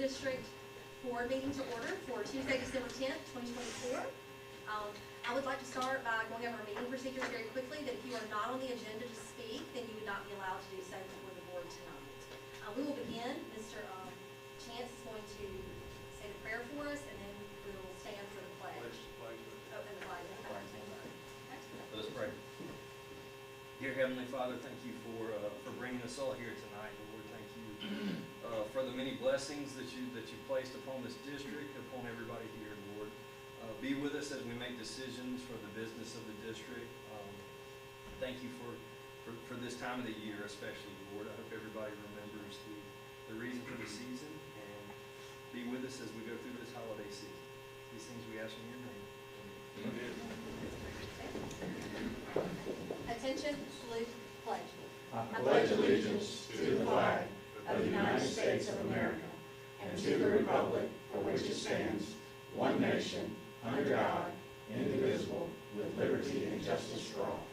District Board meeting to order for Tuesday, December 10th, 2024. I would like to start by going over our meeting procedures very quickly, that if you are not on the agenda to speak, then you would not be allowed to do so before the board tonight. We will begin. Mr. Chance is going to say the prayer for us, and then we will stand for the pledge. Oh, and the flag. Let us pray. Dear Heavenly Father, thank you for bringing us all here tonight, Lord. Thank you for the many blessings that you placed upon this district, upon everybody here, Lord. Be with us as we make decisions for the business of the district. Thank you for this time of the year, especially, Lord. I hope everybody remembers the reason for the season, and be with us as we go through this holiday season. These things we ask in your name. Amen. Attention, salute, pledge. I pledge allegiance to the flag of the United States of America and to the republic for which it stands, one nation, under God, indivisible, with liberty and justice for all.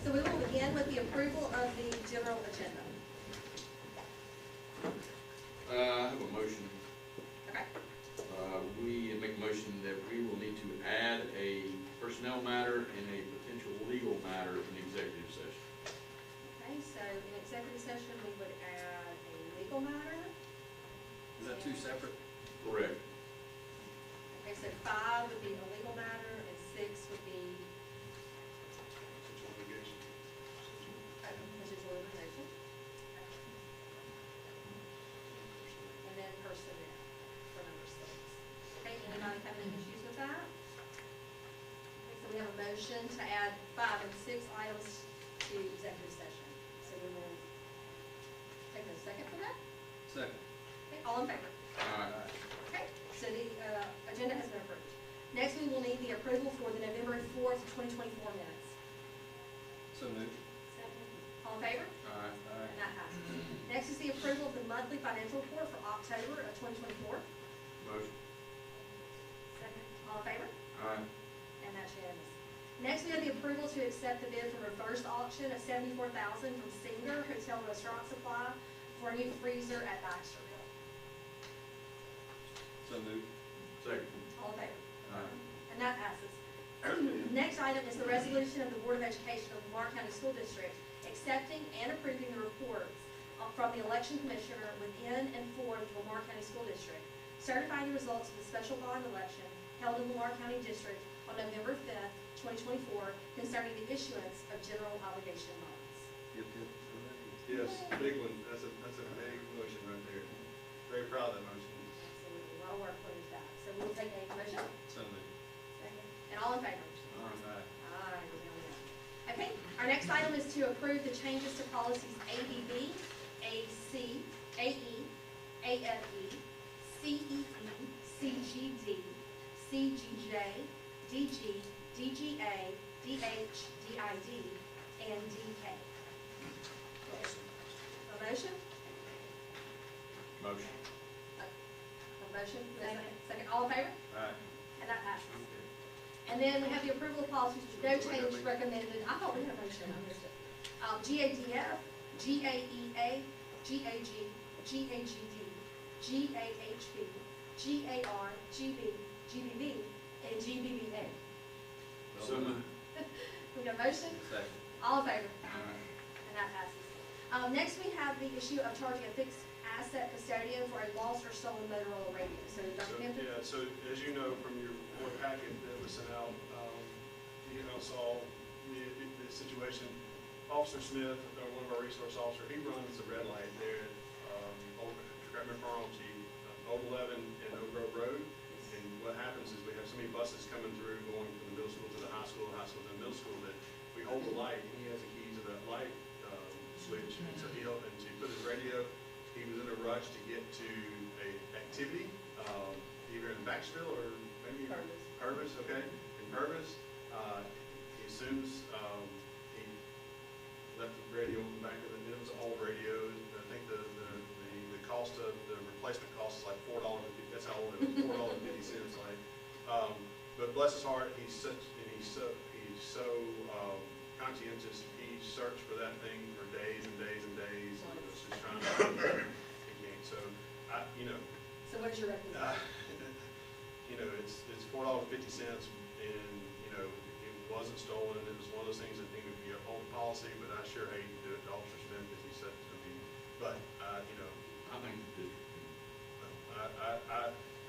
So we will begin with the approval of the general agenda. I have a motion. Okay. We make a motion that we will need to add a personnel matter and a potential legal matter in executive session. Okay, so in executive session, we would add a legal matter. Is that two separate? Correct. Okay, so 5 would be a legal matter, and 6 would be potential litigation. And then personnel for number 6. Okay, anybody have any issues with that? Okay, so we have a motion to add 5 and 6 items to executive session. So we will take a second for that. Second. Okay, all in favor? Aye. Okay, so the agenda has been approved. Next, we will need the approval for the November 4th, 2024 minutes. So moved. All in favor? Aye. And that passes. Next is the approval of the monthly financial report for October of 2024. Motion. Second. All in favor? Aye. And that's unanimous. Next, we have the approval to accept the bid from reverse auction of $74,000 from Singer Hotel and Restaurant Supply for a new freezer at Baxterville. So moved. Second. All in favor? Aye. And that passes. Next item is the resolution of the Board of Education of Lamar County School District accepting and approving the reports from the election commissioner within and for the Lamar County School District, certifying the results of the special bond election held in Lamar County District on November 5th, 2024, concerning the issuance of general obligation bonds. Yep. Yes, big one. That's a big motion right there. Very proud of that motion. Absolutely, a lot of work went into that. So we will take a motion. So moved. Second. And all in favor? Aye. Aye. Okay, our next item is to approve the changes to policies ABB, AC, AE, AFE, CEE, CGD, CGJ, DG, DGA, DH, DID, and DK. A motion? Motion. A motion? Second. All in favor? Aye. And that passes. And then we have the approval of policies with no change recommended. I thought we had a motion, I missed it. GADF, GAEA, GAG, GAGD, GAHB, GAR, GB, GBB, and GBBA. So moved. We got a motion? Second. All in favor? Aye. And that passes. Next, we have the issue of charging a fixed asset custodian for a lost or stolen Motorola radio. So, Dr. Hampton? Yeah, so as you know from your board packet that was sent out, you know, saw the situation. Officer Smith, one of our resource officers, he runs the red light there at, correct me if I'm wrong, Chief, Old 11 and Oak Grove Road. And what happens is we have so many buses coming through going from the middle school to the high school to the middle school that we hold the light, and he has the keys to that light switch. And so he opened to put his radio. He was in a rush to get to a activity, either in Baxterville or maybe Purvis, okay? In Purvis, as soon as he left the radio in the back of it was an old radio. I think the cost of the replacement cost is like $4. That's how old it was, $4.50. Like, but bless his heart, he's so conscientious. He searched for that thing for days and days and days. And was just trying to find it. He So, So what is your recommendation? it's $4.50, and, it wasn't stolen. It was one of those things that needed to be a old policy, but I sure hate to do it to Officer Smith because he said it to me. But, I think the district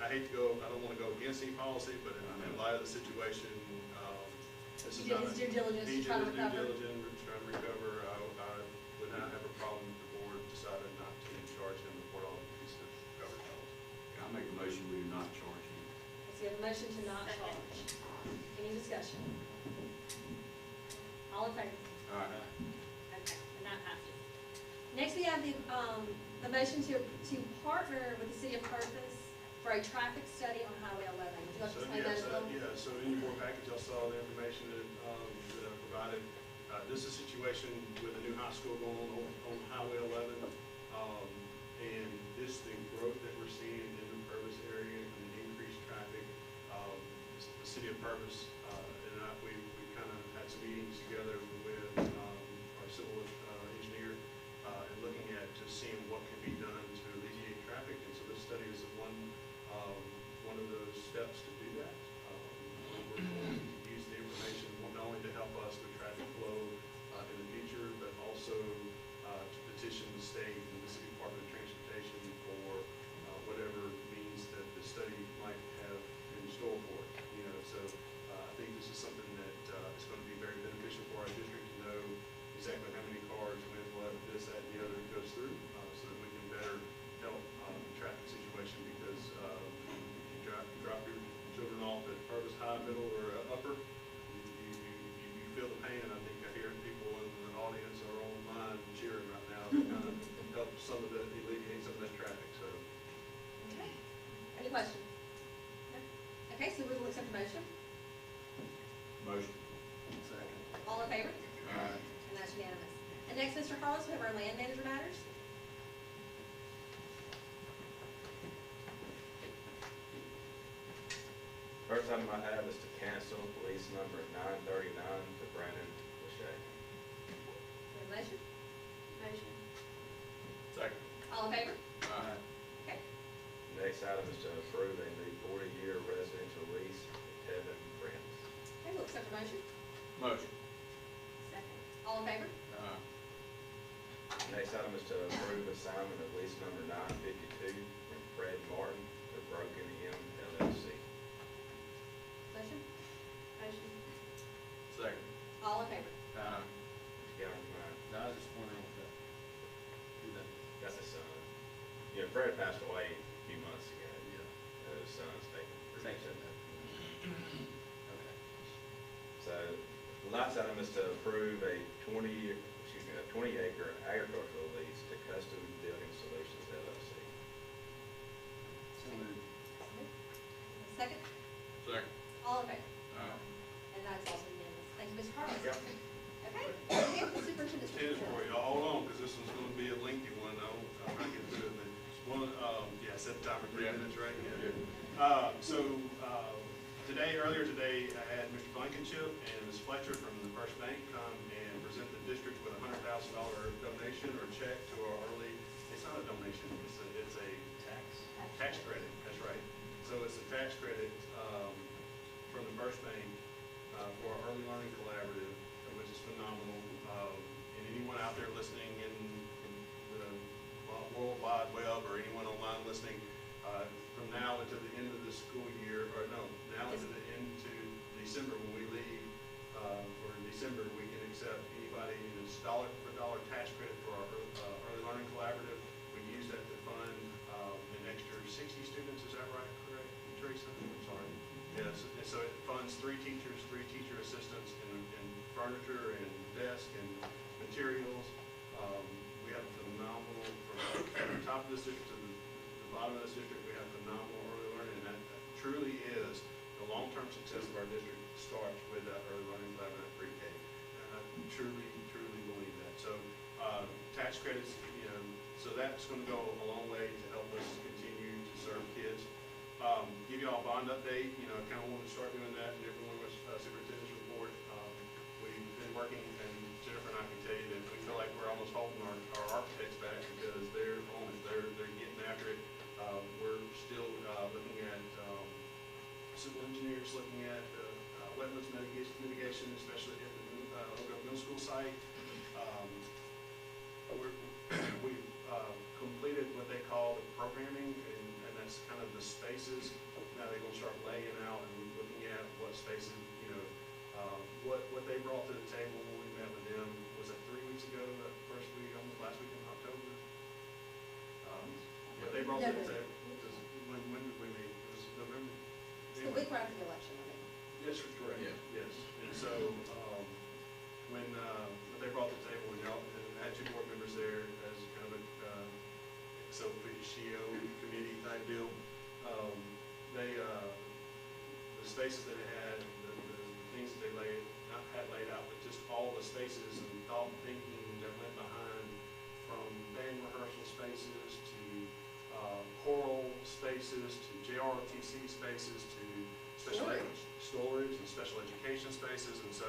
I hate to go, I don't want to go against any policy, but in light of the situation, this is He did not. his due diligence He to try to did his recover. due diligence, trying to recover. I would not have a problem if the board decided not to charge him the $4.50 cover cost. I'll make a motion, we do not charge him. So we have a motion to not charge. Any discussion? All in favor? All right. Okay, and that passes. Next, we have the motion to partner with the city of Purpose for a traffic study on Highway 11. Would you like to explain that as well? So in your board package, y'all saw the information that I provided. This is a situation with a new high school going on Highway 11. And this, the growth that we're seeing in the Purpose area and the increased traffic, the city of Purpose, and we kind of had some meetings together with our civil engineer and looking at just seeing what can be done to alleviate traffic. And so this study is one of those steps to do that. We're going to use the information not only to help us with traffic flow in the future, but also to petition the state and the City Department of Transportation for whatever means that the study might have in store for it. So I think this is something that is going to be very beneficial for our district to know exactly how many cars, when, what, this, that, and the other goes through, so that we can better help the traffic situation. Because you drop your children off at Purpose High, Middle, or Upper, you feel the pain. And I think I hear people in the audience or online cheering right now to kind of help some of that, alleviate some of that traffic. So. Okay. Any questions? No? Okay, so we will accept the motion. Motion. Second. All in favor? All right. And that's unanimous. And next, Mr. Carlos, we have our land manager matters. First item I have is to cancel police number 939 to Brandon Lachey. We have a motion? Motion. Second. All in favor? All right. Okay. Next item is to approve a new 40-year residential lease with Kevin Friends. Okay, we'll accept the motion. Motion. Second. All in favor? All right. Next item is to approve assignment of lease number 952 from Fred Martin to Broken M LLC. Motion? Motion. Second. All in favor? All right. Get on your mind. I was just wondering what that, who that, Got the son. Fred passed away a few months ago. yeah. His son's taking Thank you. pretty Okay. So, the last item is to approve a 20-acre agricultural lease to Custom Building Solutions LLC. So moved. Second? Second. All in favor? All right. And that's also unanimous. Thank you, Mr. Carlos. Yep. Okay, okay, the superintendent's Ten report. for you. Hold on, because this one's going to be a lengthy one. I'll try to get through it. But one, set the timer 3 minutes, right? Yeah. Earlier today, I had Mr. Blankenship and Ms. Fletcher from the First Bank come and present the district with a $100,000 donation or check to our early. It's not a donation. It's a tax credit. That's right. So it's a tax credit from the First Bank for our Early Learning Collaborative, which is phenomenal. And anyone out there listening in the World Wide Web or anyone online listening, from now until the end of the school year, or no, now into December when we leave, or in December, we can accept anybody, and it's dollar for dollar tax credit for our Early Learning Collaborative. We use that to fund an extra 60 students, is that right, correct, Teresa? I'm sorry. Yes, and so it funds 3 teachers, 3 teacher assistants, and furniture, and desk, and materials. We have phenomenal, from the top of this district to the bottom of this district, we have phenomenal early learning, and that truly is the long-term success of our district starts with that early learning collaborative pre-K. And I truly, truly believe that. So tax credits, so that's going to go a long way to help us continue to serve kids. Give you all a bond update. I kind of want to start doing that in every one of our superintendent's report. We've been working, and Jennifer and I can tell you that we feel like we're almost holding our architects back because they're on it. They're getting after civil engineers looking at wetlands mitigation, especially at the Oak Grove Middle School site. We've completed what they call the programming, and that's kind of the spaces. Now they're gonna start laying out and looking at what spaces, you know, what they brought to the table when we met with them. Was it 3 weeks ago, the first week, almost last week in October? What they brought to the table, was, when did we meet? It was November? It's the week right after the election, I think. Yes, that's correct. Yeah. Yes, and so, when, what they brought to the table, and had 2 board members there as kind of a, ex officio committee type deal. The spaces that they had, the things that they had laid out, but just all the spaces and thought and thinking that went behind, from band rehearsal spaces to choral spaces to JROTC spaces to special ed storage and special education spaces, and so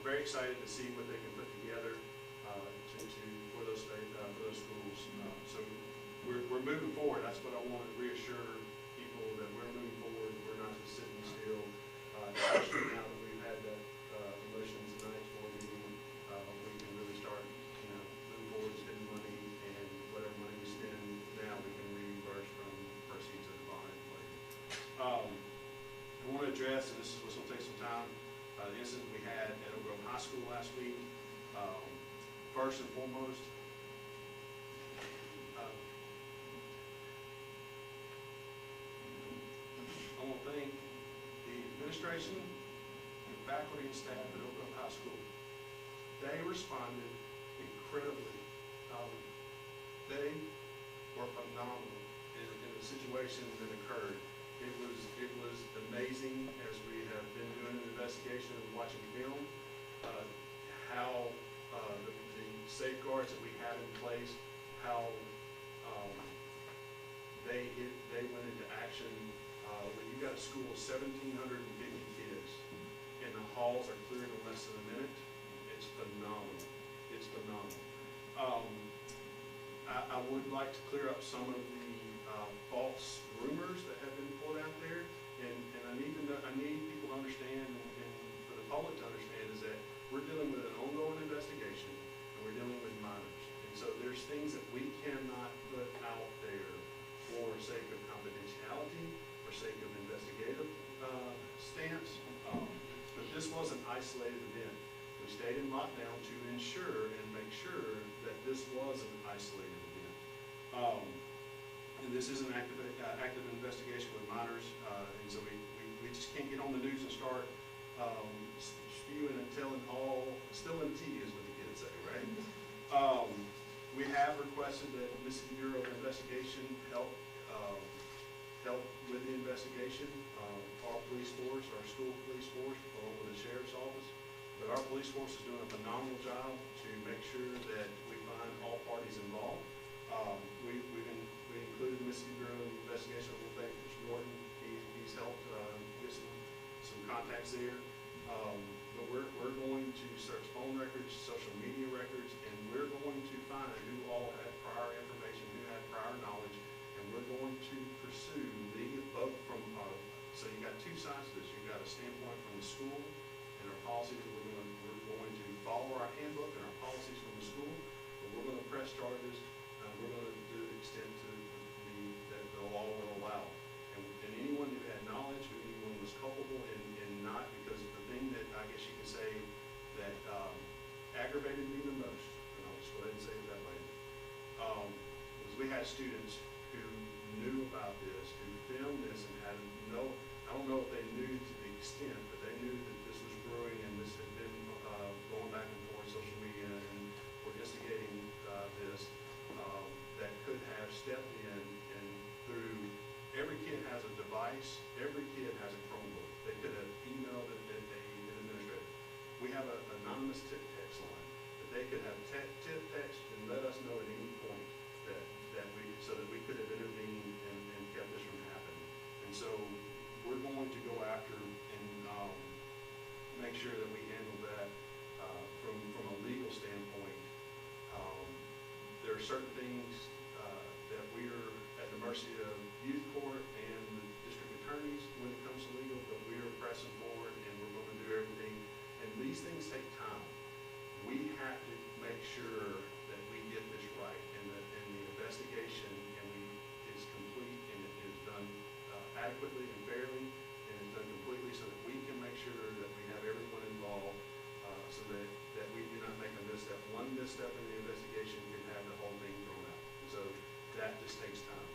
very excited to see what they can put together for those schools. So we're moving forward. That's what I want to reassure people, that we're moving forward. We're not just sitting still. Especially now that we've had that motion tonight's board meeting, we can really start, moving forward, spending money, and whatever money we spend now, we can reimburse from proceeds of the bond later. I want to address, and this is what's going to take some time, the incident we had at Oak Grove High School last week. First and foremost, I want to thank the administration, the faculty and staff at Oak Grove High School. They responded incredibly. They were phenomenal in the situation that occurred. It was amazing, as we have been doing an investigation and watching film, how the safeguards that we have in place, how they went into action. When you got a school of 1,750 kids and the halls are cleared in less than a minute, it's phenomenal. It's phenomenal. I would like to clear up some of the false rumors that have been put out there, and I need people to understand, and for the public to understand, is that we're dealing with an ongoing investigation, and we're dealing with minors, and so there's things that we cannot put out there for sake of confidentiality, for sake of investigative stance. But this was an isolated event. We stayed in lockdown to ensure and make sure that this was an isolated event. And this is an active investigation with minors, and so we just can't get on the news and start spewing and telling spilling tea, is what the kids say, right? We have requested that Mississippi Bureau of Investigation help with the investigation. Our police force, our school police force, along with the sheriff's office. But our police force is doing a phenomenal job to make sure that we find all parties involved. We included the Mississippi Bureau of Investigation. I want to thank Mr. Norton. He's helped get some contacts there. But we're going to search phone records, social media records, and we're going to find who all had prior information, who had prior knowledge, and we're going to pursue both from, so you got 2 sides to this. You've got a standpoint from the school and our policies. We're going to follow our handbook and our policies from the school, but we're going to press charges. We're going to do the extent that the law will allow. And anyone who had knowledge, who anyone was culpable and not, because the thing that I guess you could say that aggravated me the most, and I'll just go ahead and say it that way, was we had students who knew about this, who filmed this and had I don't know if they knew to the extent, but they knew that this was brewing and this had been going back and forth social media, and were instigating this, that could have stepped in and through, every kid has a device, every kid has a Chromebook. They could have emailed an administrator. We have an anonymous tip text line that they could have tip text and let us know at any point so that we could have intervened and kept this from happening. And so we're going to go after and make sure that we handle that from a legal standpoint. There are certain things that we are at the mercy of youth court and the district attorneys when it comes to legal pressing forward, and we're gonna do everything, and these things take time. We have to make sure that we get this right, and the investigation is complete, and it is done adequately and fairly, and it's done completely so that we can make sure that we have everyone involved, so that we do not make a misstep. One misstep in the investigation can have the whole thing thrown out. So that just takes time.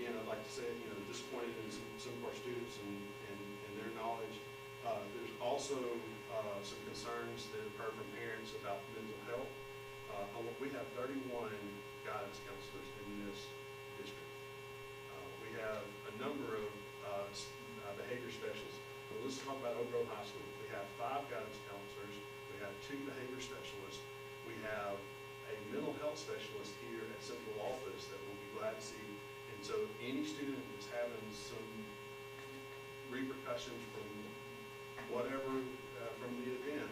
Again, I'd like to say, disappointed in some of our students and their knowledge. There's also some concerns that have heard from parents about mental health. We have 31 guidance counselors in this district. We have a number of behavior specialists. So let's talk about Oak Grove High School. We have 5 guidance counselors. We have 2 behavior specialists. We have a mental health specialist here at central office that we'll be glad to see. And so any student that's having some repercussions from whatever, from the event,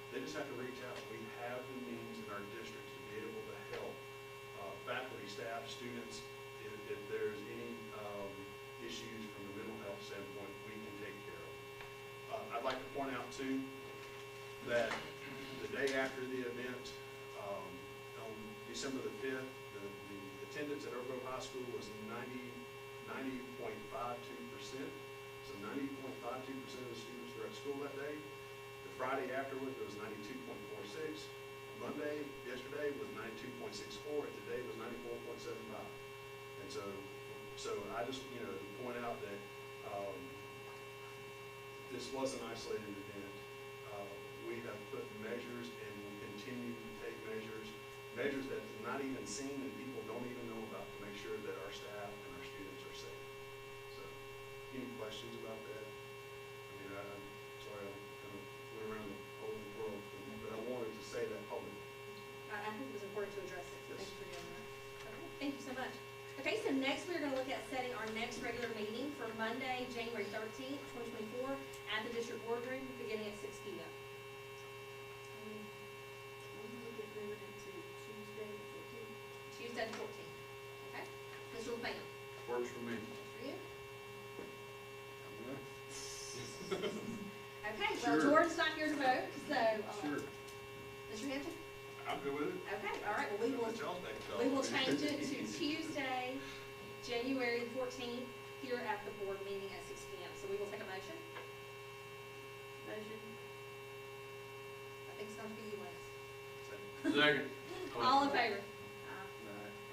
they just have to reach out. We have the means in our district to be able to help faculty, staff, students. If there's any issues from the mental health standpoint, we can take care of them. I'd like to point out too that the day after the event, on December the 5th, the attendance at Oak Grove High School was 90.52%. So 90.52% of the students were at school that day. The Friday afterward, it was 92.46. Monday, yesterday, was 92.64, and today was 94.75. And so I just, to point out that this was an isolated event. We have put measures and will continue to take measures that are not even seen and people don't even know about, to make sure that our staff and our students are safe. So, any questions about that? I'm sorry, I kind of went around the whole world, but I wanted to say that publicly. I think it was important to address it, so Yes. thank you for doing that. Okay, thank you so much. Okay, so next we're gonna look at setting our next regular meeting for Monday, January 13th, 2024, at the district boardroom, beginning at 6 p.m. Tuesday the 14th, okay? Mr. LaFawn? Works for me. For you? Okay, well, Sure. Jordan's not here to vote, so, Sure. Mr. Hampton? I'm good with it. Okay, all right, well, we will change it to Tuesday, January the 14th, here at the board meeting at 6 p.m. So we will take a motion. Motion. I think it's going to be you, Lance. Second. All in favor?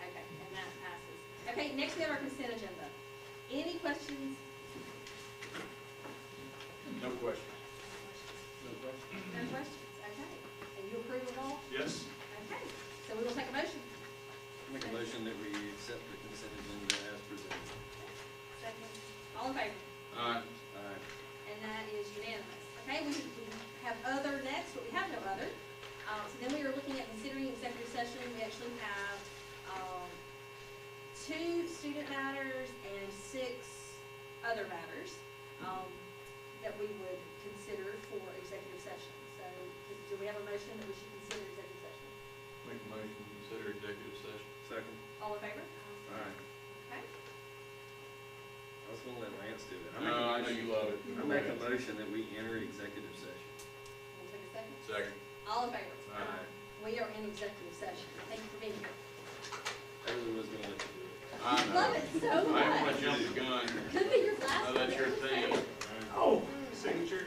Okay, and that passes. Okay, next we have our consent agenda. Any questions? No question. No questions, okay. And you approve of all? Yes. Okay, so we will take a motion. Make a motion that we accept the consent agenda as presented. Second. All in favor? Aye. Aye. And that is unanimous. Okay, we have other next, but we have no other. So then we are looking at considering executive session. We actually have 2 student matters and 6 other matters that we would consider for executive session. So do we have a motion that we should consider executive session? Make a motion to consider executive session. Second. All in favor? Aye. Okay. I was gonna let Lance do it. No, I know you love it. I make a motion that we enter executive session. We'll take a second. Second. All in favor? Aye. We are in executive session. Thank you for being here. I really was gonna let you do it. I You love it so I didn't want much. to jump the gun. Could be your last No, one. that's your thing. Signature.